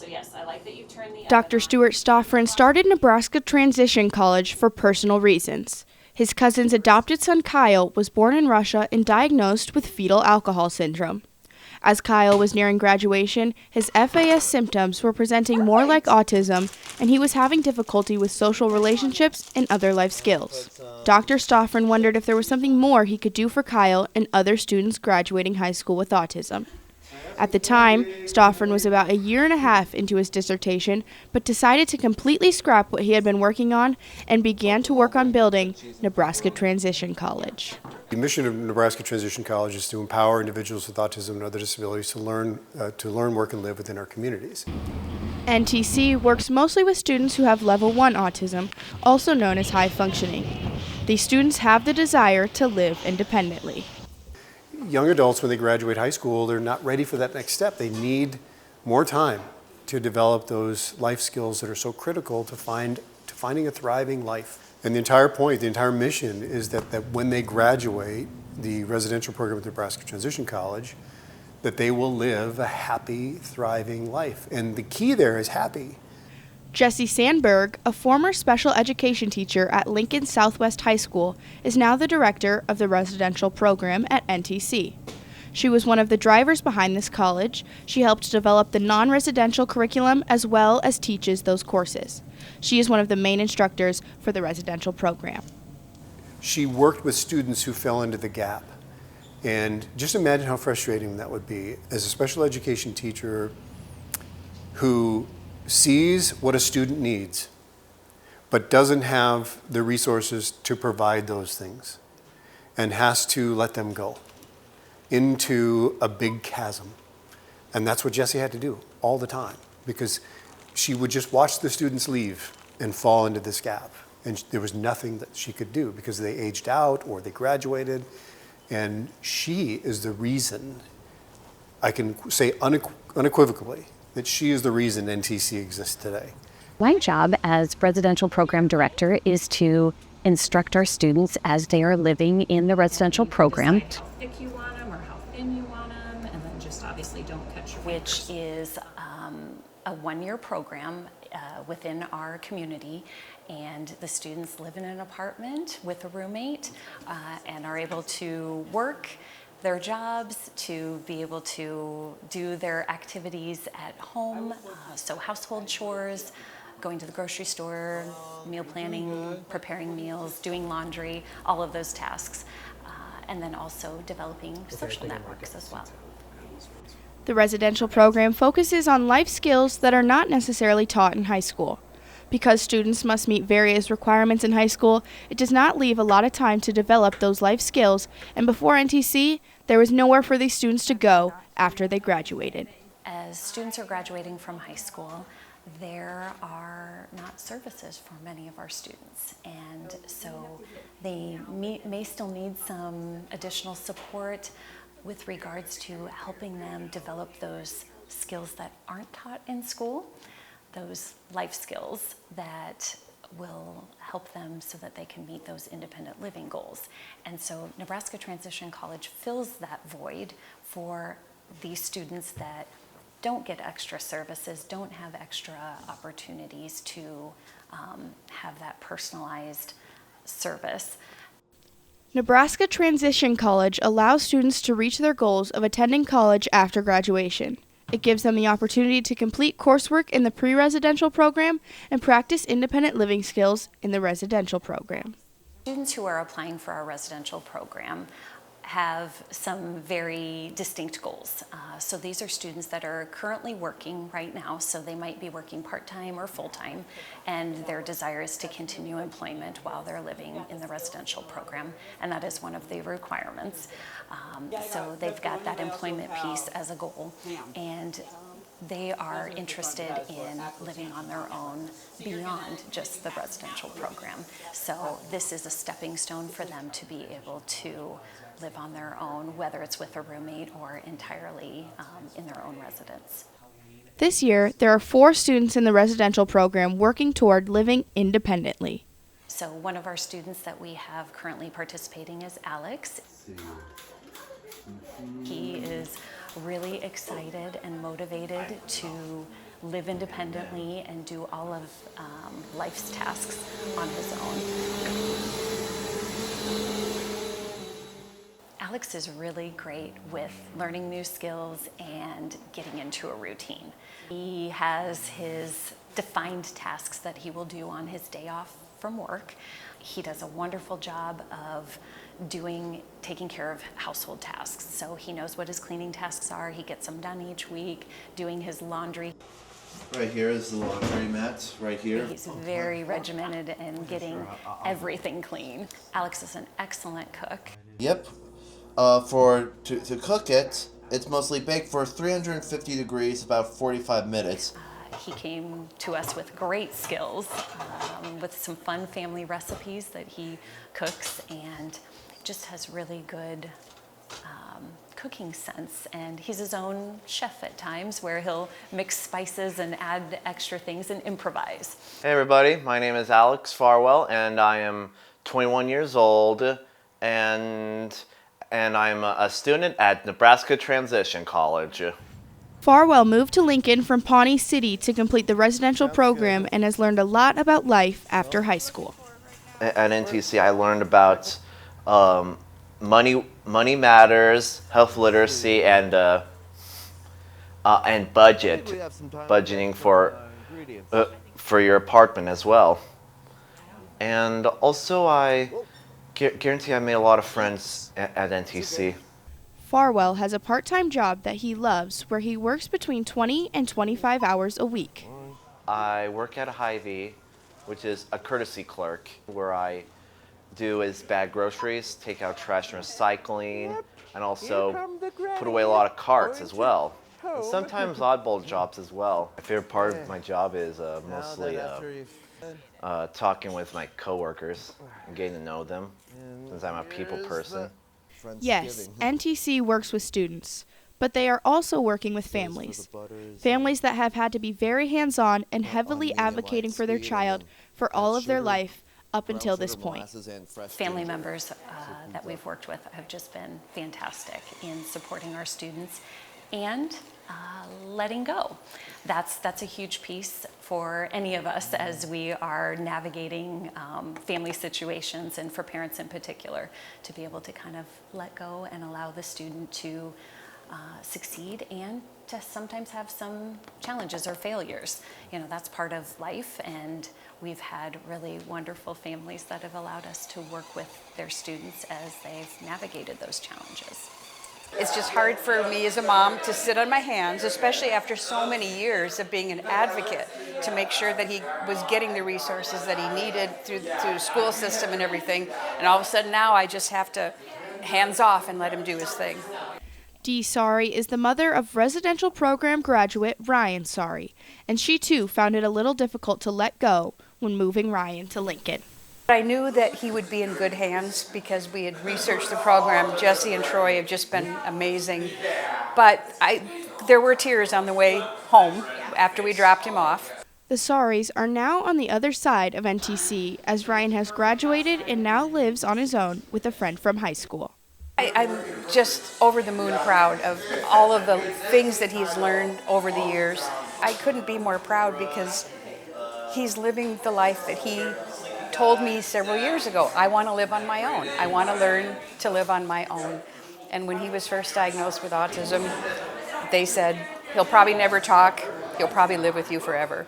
So yes, I like that you turned the Dr. oven on. Stuart Stofferahn started Nebraska Transition College for personal reasons. His cousin's adopted son Kyle was born in Russia and diagnosed with fetal alcohol syndrome. As Kyle was nearing graduation, his FAS symptoms were presenting more like autism, and he was having difficulty with social relationships and other life skills. Dr. Stofferahn wondered if there was something more he could do for Kyle and other students graduating high school with autism. At the time, Stofferahn was about a year and a half into his dissertation, but decided to completely scrap what he had been working on and began to work on building Nebraska Transition College. The mission of Nebraska Transition College is to empower individuals with autism and other disabilities to learn, work, and live within our communities. NTC works mostly with students who have level 1 autism, also known as high functioning. These students have the desire to live independently. Young adults, when they graduate high school, they're not ready for that next step. They need more time to develop those life skills that are so critical to finding a thriving life. And the entire point, the entire mission is that when they graduate the residential program at Nebraska Transition College, that they will live a happy, thriving life. And the key there is happy. Jessie Sandberg, a former special education teacher at Lincoln Southwest High School, is now the director of the residential program at NTC. She was one of the drivers behind this college. She helped develop the non-residential curriculum as well as teaches those courses. She is one of the main instructors for the residential program. She worked with students who fell into the gap. And just imagine how frustrating that would be as a special education teacher who sees what a student needs, but doesn't have the resources to provide those things and has to let them go into a big chasm. And that's what Jessie had to do all the time, because she would just watch the students leave and fall into this gap. And there was nothing that she could do because they aged out or they graduated. And she is the reason, I can say unequivocally, that she is the reason NTC exists today. My job as residential program director is to instruct our students as they are living in the residential program. How thick you want them or how thin you want them, and then just obviously don't cut your Which is a one-year program within our community, and the students live in an apartment with a roommate and are able to work their jobs, to be able to do their activities at home, so household chores, going to the grocery store, meal planning, preparing meals, doing laundry, all of those tasks, and then also developing social networks as well. The residential program focuses on life skills that are not necessarily taught in high school. Because students must meet various requirements in high school, it does not leave a lot of time to develop those life skills, and before NTC, there was nowhere for these students to go after they graduated. As students are graduating from high school, there are not services for many of our students, and so they may still need some additional support with regards to helping them develop those skills that aren't taught in school, those life skills that will help them so that they can meet those independent living goals. And so Nebraska Transition College fills that void for these students that don't get extra services, don't have extra opportunities to have that personalized service. Nebraska Transition College allows students to reach their goals of attending college after graduation. It gives them the opportunity to complete coursework in the pre-residential program and practice independent living skills in the residential program. Students who are applying for our residential program have some very distinct goals. So these are students that are currently working right now, so they might be working part-time or full-time, and their desire is to continue employment while they're living in the residential program, and that is one of the requirements. So they've got that employment piece as a goal, and they are interested in living on their own beyond just the residential program. So this is a stepping stone for them to be able to live on their own, whether it's with a roommate or entirely in their own residence. This year, there are 4 students in the residential program working toward living independently. So one of our students that we have currently participating is Alex. He is really excited and motivated to live independently and do all of life's tasks on his own. Alex is really great with learning new skills and getting into a routine. He has his defined tasks that he will do on his day off from work. He does a wonderful job of taking care of household tasks. So he knows what his cleaning tasks are. He gets them done each week, doing his laundry. Right here is the laundry mat, right here. He's very regimented in getting everything clean. Alex is an excellent cook. Yep. To cook it, it's mostly baked for 350 degrees, about 45 minutes. He came to us with great skills, with some fun family recipes that he cooks, and just has really good cooking sense. And he's his own chef at times, where he'll mix spices and add extra things and improvise. Hey everybody, my name is Alex Farwell, and I am 21 years old, and I'm a student at Nebraska Transition College. Farwell moved to Lincoln from Pawnee City to complete the residential program and has learned a lot about life after high school. At NTC, I learned about money matters, health literacy, and budgeting for your apartment as well. And also, I guarantee I made a lot of friends at NTC. Farwell has a part-time job that he loves where he works between 20 and 25 hours a week. I work at a Hy-Vee, which is a courtesy clerk, where I do is bag groceries, take out trash and recycling, and also put away a lot of carts as well. And sometimes oddball jobs as well. My favorite part of my job is mostly talking with my coworkers and getting to know them, since I'm a people person. Yes, NTC works with students, but they are also working with families. Families that have had to be very hands-on and heavily advocating for their child for all of their life up until this point. Family members that we've worked with have just been fantastic in supporting our students and letting go. That's a huge piece for any of us as we are navigating family situations, and for parents in particular, to be able to kind of let go and allow the student to succeed and to sometimes have some challenges or failures. You know, that's part of life, and we've had really wonderful families that have allowed us to work with their students as they've navigated those challenges. It's just hard for me as a mom to sit on my hands, especially after so many years of being an advocate, to make sure that he was getting the resources that he needed through the school system and everything. And all of a sudden now I just have to hands off and let him do his thing. Dee Sari is the mother of residential program graduate Ryan Sari, and she too found it a little difficult to let go when moving Ryan to Lincoln. I knew that he would be in good hands because we had researched the program. Jesse and Troy have just been amazing. But there were tears on the way home after we dropped him off. The Saris are now on the other side of NTC as Ryan has graduated and now lives on his own with a friend from high school. I'm just over the moon proud of all of the things that he's learned over the years. I couldn't be more proud because he's living the life that he told me several years ago. I want to live on my own. I want to learn to live on my own. And when he was first diagnosed with autism, they said, he'll probably never talk, he'll probably live with you forever.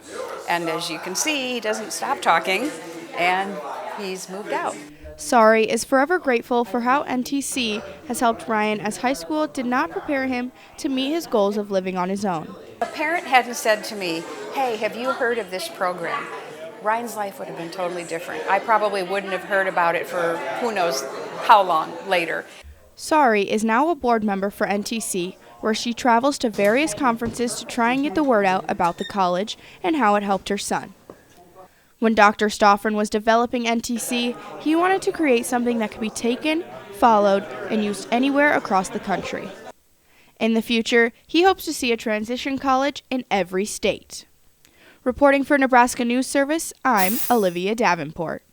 And as you can see, he doesn't stop talking, and he's moved out. Sari is forever grateful for how NTC has helped Ryan, as high school did not prepare him to meet his goals of living on his own. A parent hadn't said to me, hey, have you heard of this program? Ryan's life would have been totally different. I probably wouldn't have heard about it for who knows how long later. Sari is now a board member for NTC, where she travels to various conferences to try and get the word out about the college and how it helped her son. When Dr. Stofferahn was developing NTC, he wanted to create something that could be taken, followed, and used anywhere across the country. In the future, he hopes to see a transition college in every state. Reporting for Nebraska News Service, I'm Olivia Davenport.